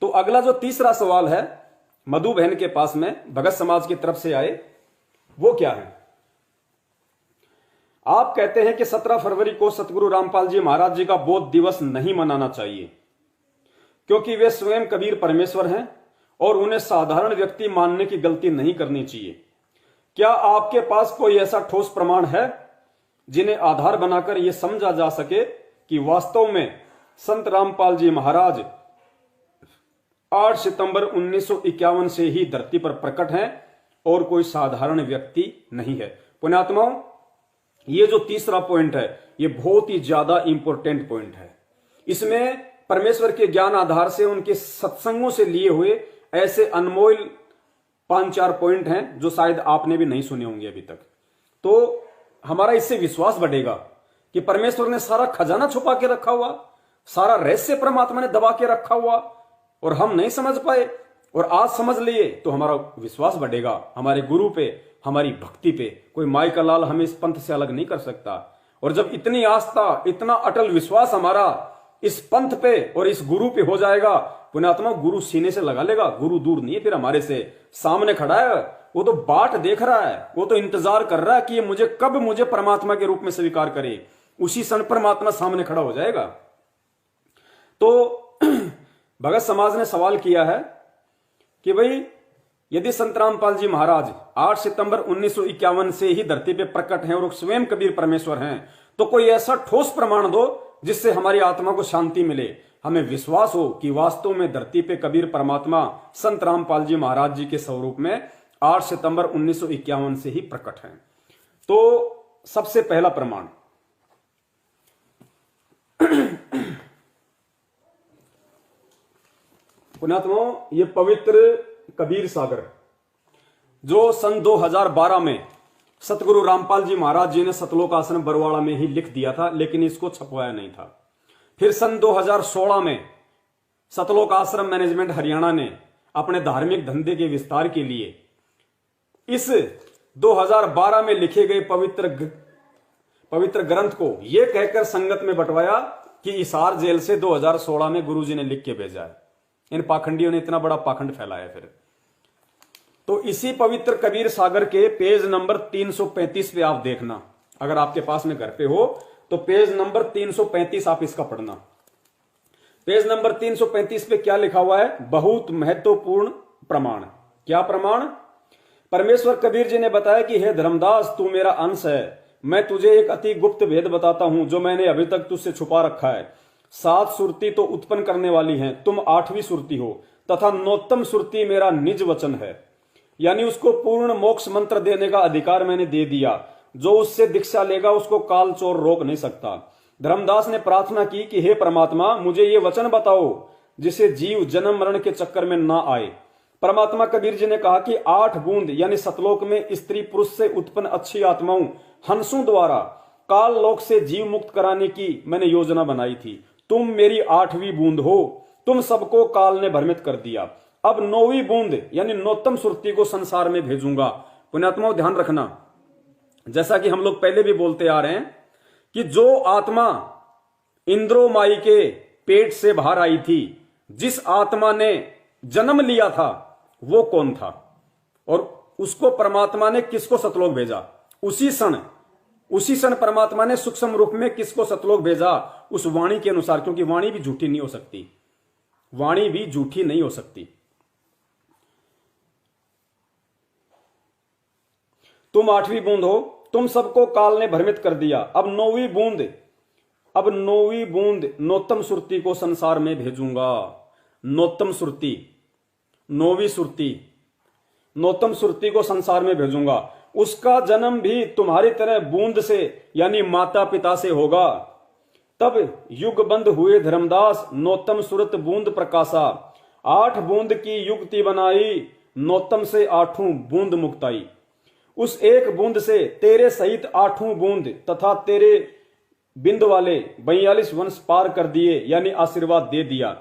तो अगला जो तीसरा सवाल है मधु बहन के पास में भगत समाज की तरफ से आए, वो क्या है? आप कहते हैं कि 17 फरवरी को सतगुरु रामपाल जी महाराज जी का बोध दिवस नहीं मनाना चाहिए क्योंकि वे स्वयं कबीर परमेश्वर हैं और उन्हें साधारण व्यक्ति मानने की गलती नहीं करनी चाहिए। क्या आपके पास कोई ऐसा ठोस प्रमाण है जिन्हें आधार बनाकर यह समझा जा सके कि वास्तव में संत रामपाल जी महाराज 8 सितंबर 1951 से ही धरती पर प्रकट हैं और कोई साधारण व्यक्ति नहीं है? पुण्यात्माओं, ये जो तीसरा पॉइंट है ये बहुत ही ज्यादा इंपॉर्टेंट पॉइंट है। इसमें परमेश्वर के ज्ञान आधार से उनके सत्संगों से लिए हुए ऐसे अनमोल 5-4 पॉइंट हैं जो शायद आपने भी नहीं सुने होंगे अभी तक। तो हमारा इससे विश्वास बढ़ेगा कि परमेश्वर ने सारा खजाना छुपा के रखा हुआ, सारा रहस्य परमात्मा ने दबा के रखा हुआ और हम नहीं समझ पाए, और आज समझ लिए तो हमारा विश्वास बढ़ेगा हमारे गुरु पे, हमारी भक्ति पे। कोई माई का लाल हमें इस पंथ से अलग नहीं कर सकता। और जब इतनी आस्था, इतना अटल विश्वास हमारा इस पंथ पे और इस गुरु पे हो जाएगा, पुण्यात्मा, गुरु सीने से लगा लेगा। गुरु दूर नहीं है, फिर हमारे से सामने खड़ा है, वो तो बाट देख रहा है, वो तो इंतजार कर रहा है कि ये मुझे परमात्मा के रूप में स्वीकार करे। उसी क्षण परमात्मा सामने खड़ा हो जाएगा। तो भगत समाज ने सवाल किया है कि भाई यदि संत रामपाल जी महाराज 8 सितंबर 1951 से ही धरती पे प्रकट हैं और स्वयं कबीर परमेश्वर हैं, तो कोई ऐसा ठोस प्रमाण दो जिससे हमारी आत्मा को शांति मिले, हमें विश्वास हो कि वास्तव में धरती पे कबीर परमात्मा संत रामपाल जी महाराज जी के स्वरूप में 8 सितंबर 1951 से ही प्रकट हैं। तो सबसे पहला प्रमाण, पुण्यात्माओं, ये पवित्र कबीर सागर जो सन 2012 में सतगुरु रामपाल जी महाराज जी ने सतलोक आश्रम बरवाड़ा में ही लिख दिया था, लेकिन इसको छपवाया नहीं था। फिर सन 2016 में सतलोक आश्रम मैनेजमेंट हरियाणा ने अपने धार्मिक धंधे के विस्तार के लिए इस 2012 में लिखे गए पवित्र ग्रंथ को यह कहकर संगत में बंटवाया कि इसार जेल से 2016 में गुरुजी ने लिख के भेजा है। इन पाखंडियों ने इतना बड़ा पाखंड फैलाया। फिर तो इसी पवित्र कबीर सागर के पेज नंबर 335 पे आप देखना, अगर आपके पास में घर पे हो तो पेज नंबर 335 आप इसका पढ़ना। पेज नंबर 335 पे क्या लिखा हुआ है? बहुत महत्वपूर्ण प्रमाण। क्या प्रमाण? परमेश्वर कबीर जी ने बताया कि हे धर्मदास, तू मेरा अंश है, मैं तुझे एक अति गुप्त भेद बताता हूं जो मैंने अभी तक तुझसे छुपा रखा है। 7 सुरती तो उत्पन्न करने वाली हैं, तुम 8वीं सुरती हो, तथा 9तम सुरती मेरा निज वचन है, यानी उसको पूर्ण मोक्ष मंत्र देने का अधिकार मैंने दे दिया। जो उससे दीक्षा लेगा उसको काल चोर रोक नहीं सकता। धर्मदास ने प्रार्थना की कि हे परमात्मा, मुझे ये वचन बताओ जिसे जीव जन्म मरण के चक्कर में ना आए। परमात्मा कबीर जी ने कहा कि 8 बूंद यानी सतलोक में स्त्री पुरुष से उत्पन्न अच्छी आत्माओं हंसों द्वारा काल लोक से जीव मुक्त कराने की मैंने योजना बनाई थी। तुम मेरी 8वीं बूंद हो, तुम सबको काल ने भ्रमित कर दिया। अब 9वीं बूंद यानी 9तम सुरती को संसार में भेजूंगा। पुण्यात्माओं, ध्यान रखना, जैसा कि हम लोग पहले भी बोलते आ रहे हैं कि जो आत्मा इंद्रो माई के पेट से बाहर आई थी, जिस आत्मा ने जन्म लिया था, वो कौन था और उसको परमात्मा ने किसको सतलोक भेजा? उसी क्षण परमात्मा ने सूक्ष्म रूप में किसको सतलोक भेजा? उस वाणी के अनुसार, क्योंकि वाणी भी झूठी नहीं हो सकती, वाणी भी झूठी नहीं हो सकती। तुम 8वीं बूंद हो, तुम सबको काल ने भ्रमित कर दिया। अब 9वीं बूंद 9तम सुरती को संसार में भेजूंगा। 9तम सुरती, 9वीं सुरती, 9तम सुरती को संसार में भेजूंगा। उसका जन्म भी तुम्हारी तरह बूंद से यानी माता पिता से होगा। तब युग बंद हुए धर्मदास, 9तम सुरत बूंद प्रकाशा। 8 बूंद की युक्ति बनाई, 9तम से 8वीं बूंद मुक्ताई। उस एक बूंद से तेरे सहित 8वीं बूंद तथा तेरे बिंद वाले 42 वंश पार कर दिए, यानी आशीर्वाद दे दिया।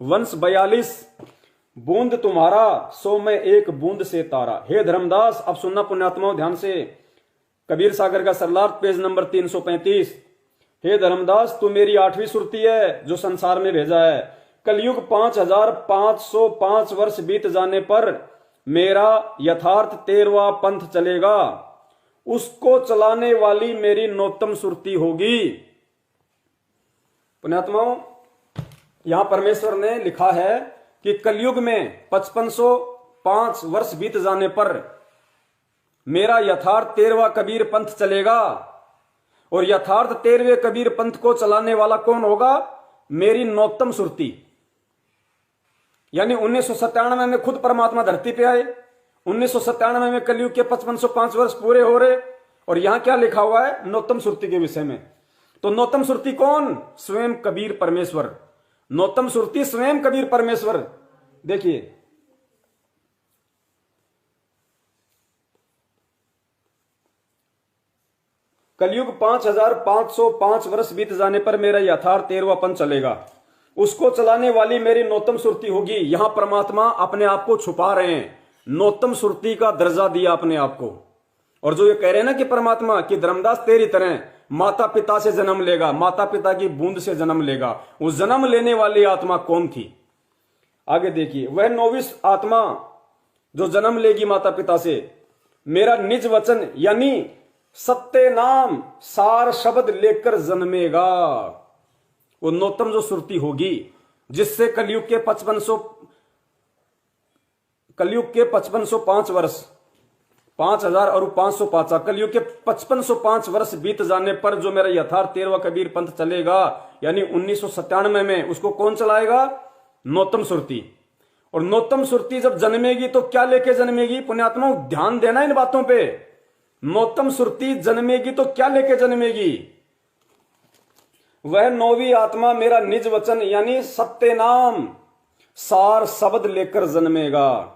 वंश 42 बूंद तुम्हारा, 100 में 1 बूंद से तारा। हे धर्मदास, अब सुनना पुण्यात्माओं ध्यान से, कबीर सागर का सरलार्थ पेज नंबर 335। हे धर्मदास, तू मेरी 8वीं सुरती है जो संसार में भेजा है। कलयुग 5505 वर्ष बीत जाने पर मेरा यथार्थ 13वां पंथ चलेगा, उसको चलाने वाली मेरी नौतम सुरती होगी। पुण्यात्माओं, यहां परमेश्वर ने लिखा है कि कलयुग में 5505 वर्ष बीत जाने पर मेरा यथार्थ 13वां कबीर पंथ चलेगा, और यथार्थ 13वें कबीर पंथ को चलाने वाला कौन होगा? मेरी नौतम सुरती। यानी 1997 में खुद परमात्मा धरती पे आए, 1997 में कलयुग के 5505 वर्ष पूरे हो रहे, और यहां क्या लिखा हुआ है? नौतम सुरती के विषय में। तो नौतम सुरती कौन? स्वयं कबीर परमेश्वर। नौतम सुरती स्वयं कबीर परमेश्वर। देखिए, कलयुग 5505 वर्ष बीत जाने पर मेरा यथार्थ 13वां पंथ चलेगा, उसको चलाने वाली मेरी नौतम सुरती होगी। यहां परमात्मा अपने आप को छुपा रहे हैं, नौतम सुरती का दर्जा दिया अपने आप को। और जो ये कह रहे हैं ना कि परमात्मा कि धर्मदास तेरी तरह माता पिता से जन्म लेगा, माता पिता की बूंद से जन्म लेगा, वो जन्म लेने वाली आत्मा कौन थी? आगे देखिए, वह 9वीं आत्मा जो जन्म लेगी माता पिता से, मेरा निज वचन यानी सत्य नाम सार शब्द लेकर जन्मेगा। वो नौतम जो सुरती होगी जिससे कलयुग के 5505 वर्ष 5000 और 505 कलयुग के 5505 वर्ष बीत जाने पर जो मेरा यथार्थ 13वां कबीर पंथ चलेगा, यानी 1997 में, उसको कौन चलाएगा? नौतम सुरती। और नौतम सुरती जब जन्मेगी तो क्या लेके जन्मेगी? पुण्यात्माओं, ध्यान देना इन बातों पे। नौतम सुरती जन्मेगी तो क्या लेके जन्मेगी? वह 9वीं आत्मा मेरा निज वचन यानी सत्य नाम सार शब्द लेकर जन्मेगा।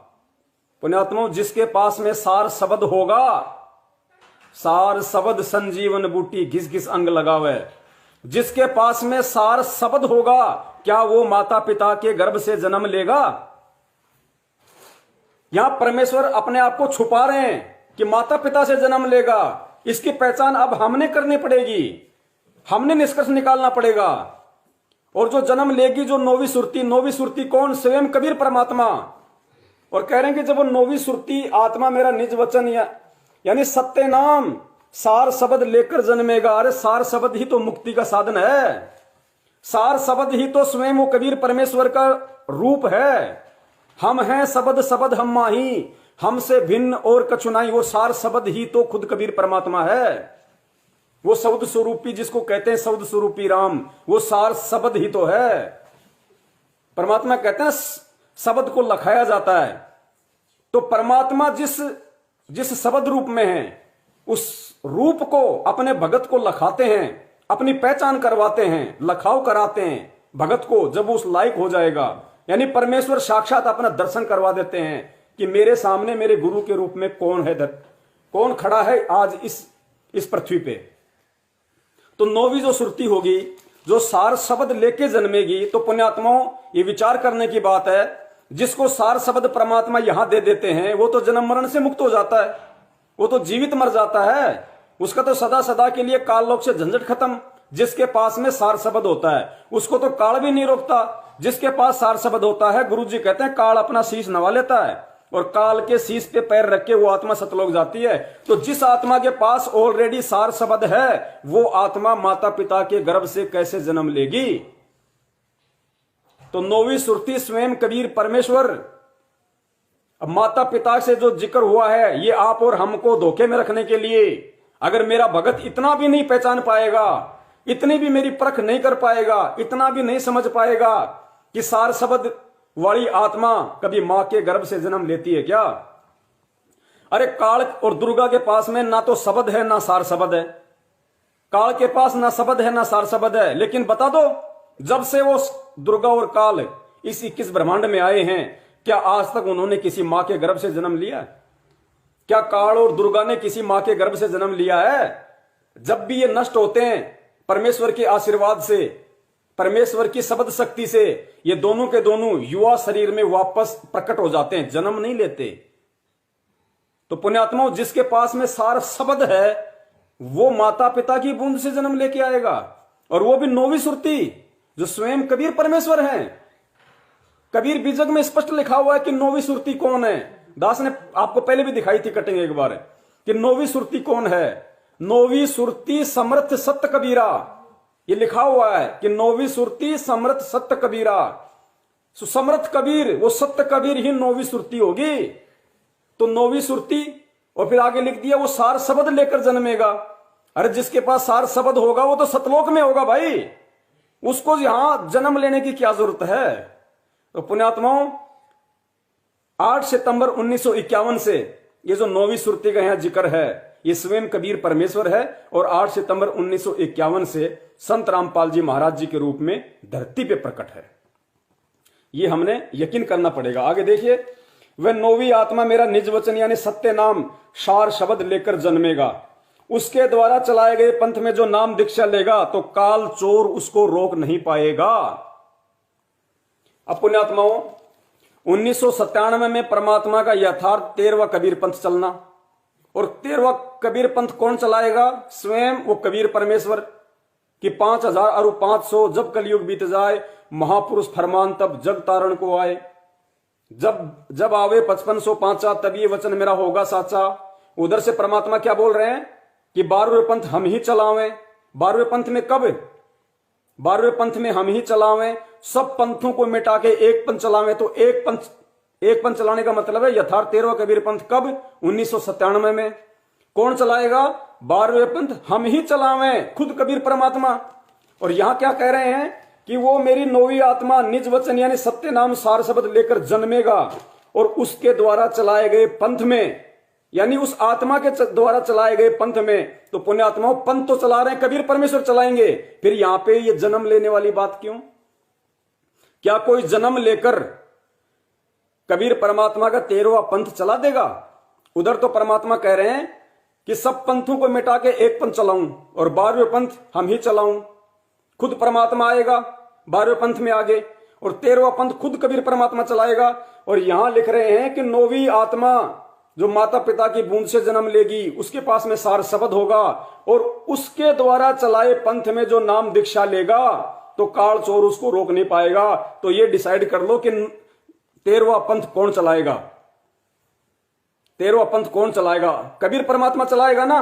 पुण्यात्माओं, जिसके पास में सार शब्द होगा, सार शब्द संजीवन बूटी घिस घिस अंग लगावे, जिसके पास में सार शब्द होगा, क्या वो माता पिता के गर्भ से जन्म लेगा? यहां परमेश्वर अपने आप को छुपा रहे हैं कि माता पिता से जन्म लेगा। इसकी पहचान अब हमने करनी पड़ेगी, हमने निष्कर्ष निकालना पड़ेगा। और जो जन्म लेगी जो 9वीं सुरती कौन? स्वयं कबीर परमात्मा। और कह रहे हैं कि जब वो 9वीं सुरती आत्मा मेरा निज वचन यानी सत्य नाम सार शब्द लेकर जन्मेगा। अरे सार शब्द ही तो मुक्ति का साधन है, सार शब्द ही तो स्वयं वो कबीर परमेश्वर का रूप है। हम हैं शब्द शब्द हम माही, हमसे भिन्न और कछु नहीं। वो सार शब्द ही तो खुद कबीर परमात्मा है। वो शब्द स्वरूपी जिसको कहते हैं शब्द स्वरूपी राम, वो सार शब्द ही तो है। परमात्मा कहते हैं शब्द को लखाया जाता है। तो परमात्मा जिस शब्द रूप में है, उस रूप को अपने भगत को लखाते हैं, अपनी पहचान करवाते हैं, लखाव कराते हैं भगत को। जब उस लायक हो जाएगा, यानी परमेश्वर साक्षात अपना दर्शन करवा देते हैं कि मेरे सामने मेरे गुरु के रूप में कौन है, कौन खड़ा है आज इस पृथ्वी पे। तो 9वीं जो सुरती होगी जो सार शब्द लेके जन्मेगी, तो पुण्यात्माओं ये विचार करने की बात है, जिसको सार शब्द परमात्मा यहां दे देते हैं वो तो जन्म मरण से मुक्त हो जाता है, वो तो जीवित मर जाता है, उसका तो सदा सदा के लिए काल लोक से झंझट खत्म। जिसके पास में सार शब्द होता है उसको तो काल भी नहीं रोकता। जिसके पास सार शब्द होता है, गुरु जी कहते हैं काल अपना शीश नवा लेता है और काल के शीश पे पैर रख के वो आत्मा सतलोक जाती है। तो जिस आत्मा के पास ऑलरेडी सार शब्द है, वो आत्मा माता पिता के गर्भ से कैसे जन्म लेगी? तो 9वीं सुरती स्वयं कबीर परमेश्वर। अब माता पिता से जो जिक्र हुआ है, ये आप और हमको धोखे में रखने के लिए। अगर मेरा भगत इतना भी नहीं पहचान पाएगा, इतनी भी मेरी परख नहीं कर पाएगा, इतना भी नहीं समझ पाएगा कि सार शब्द वाली आत्मा कभी मां के गर्भ से जन्म लेती है क्या? अरे काल और दुर्गा के पास में ना तो शब्द है ना सार शब्द है। काल के पास ना शब्द है ना सार शब्द है, लेकिन बता दो, जब से वो दुर्गा और काल इस 21 ब्रह्मांड में आए हैं, क्या आज तक उन्होंने किसी मां के गर्भ से जन्म लिया? क्या काल और दुर्गा ने किसी मां के गर्भ से जन्म लिया है? जब भी ये नष्ट होते हैं परमेश्वर के आशीर्वाद से, परमेश्वर की शब्द शक्ति से, ये दोनों के दोनों युवा शरीर में वापस प्रकट हो जाते हैं, जन्म नहीं लेते। तो पुण्यात्माओं, जिसके पास में सार शब्द है वो माता पिता की बूंद से जन्म लेके आएगा, और वो भी 9वीं सुरती जो स्वयं कबीर परमेश्वर हैं। कबीर बीजक में स्पष्ट लिखा हुआ है कि नौवीं सुरती कौन है। दास ने आपको पहले भी दिखाई थी कटिंग एक बार कि नौवीं सुरती कौन है। नौवीं सुरती समर्थ सत्य कबीरा, ये लिखा हुआ है कि नौवीं सुरती समर्थ सत्य कबीरा। समर्थ कबीर, वो सत्य कबीर ही नौवीं सुरती होगी। तो नौवीं सुरती, और फिर आगे लिख दिया वो सार शब्द लेकर जन्मेगा। अरे जिसके पास सार शब्द होगा वो तो सतलोक में होगा भाई, उसको यहां जन्म लेने की क्या जरूरत है। तो पुण्यात्माओं 8 सितंबर 1951 से ये जो नौवीं सुरती का यहां जिक्र है ये स्वयं कबीर परमेश्वर है, और 8 सितंबर 1951 से संत रामपाल जी महाराज जी के रूप में धरती पे प्रकट है। ये हमने यकीन करना पड़ेगा। आगे देखिए, वह नौवीं आत्मा मेरा निज वचन यानी सत्य नाम सार शब्द लेकर जन्मेगा, उसके द्वारा चलाए गए पंथ में जो नाम दीक्षा लेगा तो काल चोर उसको रोक नहीं पाएगा। अब पुण्यात्माओं 1997 में परमात्मा का यथार्थ 13वां कबीर पंथ चलना, और 13वां कबीर पंथ कौन चलाएगा? स्वयं वो कबीर परमेश्वर कि 5000 और 500 जब कलयुग बीत जाए महापुरुष फरमान तब जग तारण को आए, जब आवे 5505 तब ये वचन मेरा होगा साचा। उधर से परमात्मा क्या बोल रहे हैं कि 12वें पंथ हम ही चलावें। 12वें पंथ में कब? 12वें पंथ में हम ही चलावें, सब पंथों को मिटा के एक पंथ चलावें। तो एक पंथ चलाने का मतलब है यथार्थ 13वां कबीर पंथ कब? 1997 में। कौन चलाएगा? 12वें पंथ हम ही चलावें, खुद कबीर परमात्मा। और यहां क्या कह रहे हैं कि वो मेरी नौवीं आत्मा निज वचन यानी सत्य नाम सार शब्द लेकर जन्मेगा, और उसके द्वारा चलाए गए पंथ में, यानी उस आत्मा के द्वारा चलाए गए पंथ में, तो पुण्यात्माओं पंथ तो चला रहे हैं कबीर परमेश्वर चलाएंगे। फिर यहां पे ये जन्म लेने वाली बात क्यों? क्या कोई जन्म लेकर कबीर परमात्मा का 13वां पंथ चला देगा? उधर तो परमात्मा कह रहे हैं कि सब पंथों को मिटा के एक पंथ चलाऊं, और 12वें पंथ हम ही चलाऊं। खुद परमात्मा आएगा 12वें पंथ में आगे, और 13वां पंथ खुद कबीर परमात्मा चलाएगा। और यहां लिख रहे हैं कि नौवीं आत्मा जो माता पिता की बूंद से जन्म लेगी उसके पास में सार शब्द होगा, और उसके द्वारा चलाए पंथ में जो नाम दीक्षा लेगा तो काल चोर उसको रोक नहीं पाएगा। तो ये डिसाइड कर लो कि 13वां पंथ कौन चलाएगा। 13वां पंथ कौन चलाएगा? कबीर परमात्मा चलाएगा ना।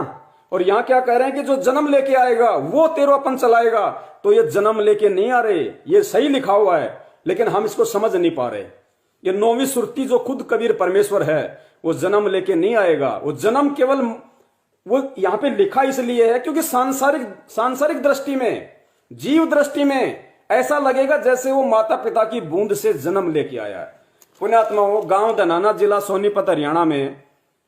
और यहां क्या कह रहे हैं कि जो जन्म लेके आएगा वो 13वां पंथ चलाएगा। तो ये जन्म लेके नहीं आ रहे, ये सही लिखा हुआ है लेकिन हम इसको समझ नहीं पा रहे। ये नौवीं सुरती जो खुद कबीर परमेश्वर है वो जन्म लेके नहीं आएगा। वो जन्म केवल वो यहां पे लिखा इसलिए है क्योंकि सांसारिक दृष्टि में, जीव दृष्टि में ऐसा लगेगा जैसे वो माता पिता की बूंद से जन्म लेके आया है। पुण्यात्मा हो, गांव धनाना जिला सोनीपत हरियाणा में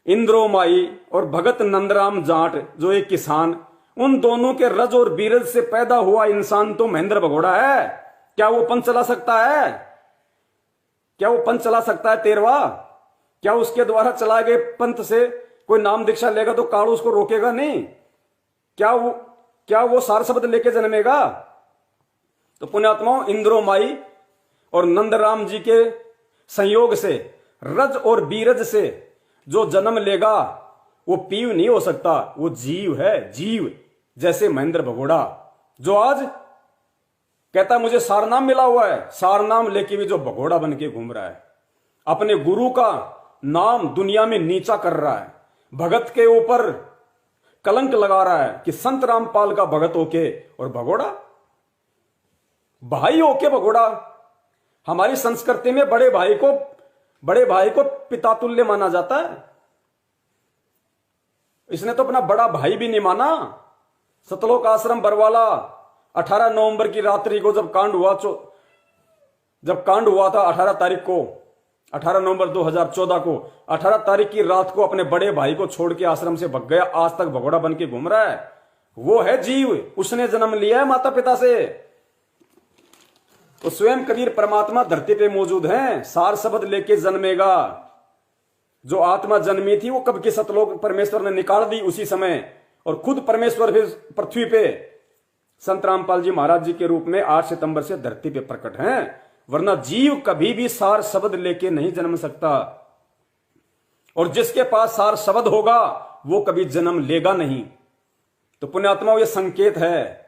इंद्रो माई और भगत नंदराम जाट जो एक किसान, उन दोनों के रज और बीरज से पैदा हुआ इंसान तो महेंद्र भगोड़ा है। क्या वो पंथ चला सकता है? क्या वो पंथ चला सकता है 13वां? क्या उसके द्वारा चलाए गए पंथ से कोई नाम दीक्षा लेगा तो काल उसको रोकेगा नहीं? क्या वो सार शब्द लेके जन्मेगा? तो पुण्यात्माओं इंद्रो माई और नंदराम जी के संयोग से, रज और बीरज से जो जन्म लेगा वो पीव नहीं हो सकता, वो जीव है, जीव। जैसे महेंद्र भगोड़ा जो आज कहता मुझे सारनाम मिला हुआ है, सारनाम लेके भी जो भगोड़ा बन के घूम रहा है, अपने गुरु का नाम दुनिया में नीचा कर रहा है, भगत के ऊपर कलंक लगा रहा है कि संत रामपाल का भगत होके, और भगोड़ा भाई होके भगोड़ा। हमारी संस्कृति में बड़े भाई को पिता तुल्य माना जाता है। इसने तो अपना बड़ा भाई भी नहीं माना। सतलोक आश्रम बरवाला 18 नवंबर की रात्रि को जब कांड हुआ था 18 तारीख को, 18 नवंबर 2014 को, 18 तारीख की रात को अपने बड़े भाई को छोड़ के आश्रम से भग गया। आज तक भगोड़ा बन के घूम रहा है। वो है जीव, उसने जन्म लिया है माता पिता से। तो स्वयं कबीर परमात्मा धरती पे मौजूद हैं, सार शब्द लेके जन्मेगा। जो आत्मा जन्मी थी वो कब के सतलोक परमेश्वर ने निकाल दी उसी समय, और खुद परमेश्वर भी पृथ्वी पे संत रामपाल जी महाराज जी के रूप में 8 सितंबर से धरती पे प्रकट हैं। वरना जीव कभी भी सार शब्द लेके नहीं जन्म सकता, और जिसके पास सार शब्द होगा वो कभी जन्म लेगा नहीं। तो पुण्यात्माओं ये संकेत है,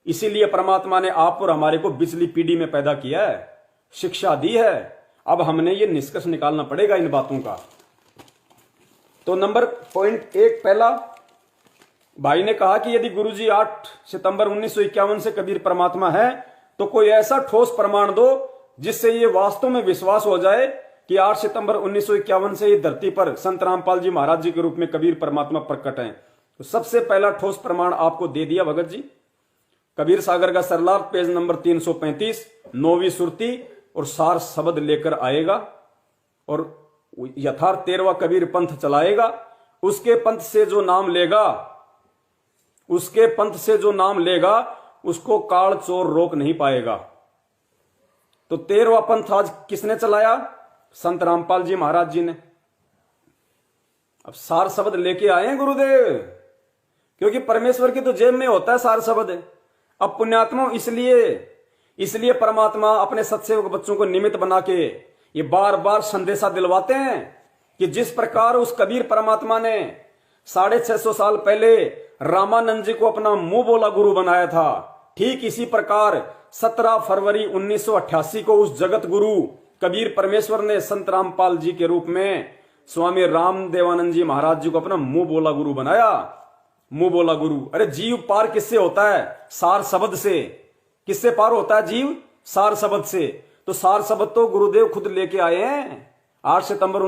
इसीलिए परमात्मा ने आप और हमारे को बिजली पीढ़ी में पैदा किया है। शिक्षा दी है। अब हमने ये निष्कर्ष निकालना पड़ेगा इन बातों का। तो नंबर पॉइंट 1 पहला, भाई ने कहा कि यदि गुरुजी 8 सितंबर 1951 से कबीर परमात्मा है तो कोई ऐसा ठोस प्रमाण दो जिससे ये वास्तव में विश्वास हो जाए कि 8 सितंबर 1951 से ये धरती पर संत रामपाल जी महाराज जी के रूप में कबीर परमात्मा प्रकट हैं। तो सबसे पहला ठोस प्रमाण आपको दे दिया भगत जी, कबीर सागर का सरलार पेज नंबर 335, 9वीं सुरती और सार शब्द लेकर आएगा और यथार्थ 13वां कबीर पंथ चलाएगा। उसके पंथ से जो नाम लेगा, उसके पंथ से जो नाम लेगा उसको काल चोर रोक नहीं पाएगा। तो 13वां पंथ आज किसने चलाया? संत रामपाल जी महाराज जी ने। अब सार शब्द लेके आए हैं गुरुदेव, क्योंकि परमेश्वर की तो जेब में होता है सार शब्द। अब पुण्यात्मा इसलिए परमात्मा अपने सत्सेवक बच्चों को निमित्त बना के ये बार बार संदेशा दिलवाते हैं कि जिस प्रकार उस कबीर परमात्मा ने 650 साल पहले रामानंद जी को अपना मुंह बोला गुरु बनाया था, ठीक इसी प्रकार 17 फरवरी 1988 को उस जगत गुरु कबीर परमेश्वर ने संत रामपाल जी के रूप में स्वामी रामदेवानंद जी महाराज जी को अपना मुंह बोला गुरु बनाया। मुंह बोला गुरु, अरे जीव पार किससे होता है? सार शब्द से। किससे पार होता है जीव? सार शब्द से। तो सार शब्द तो गुरुदेव खुद लेके आए हैं 8 सितंबर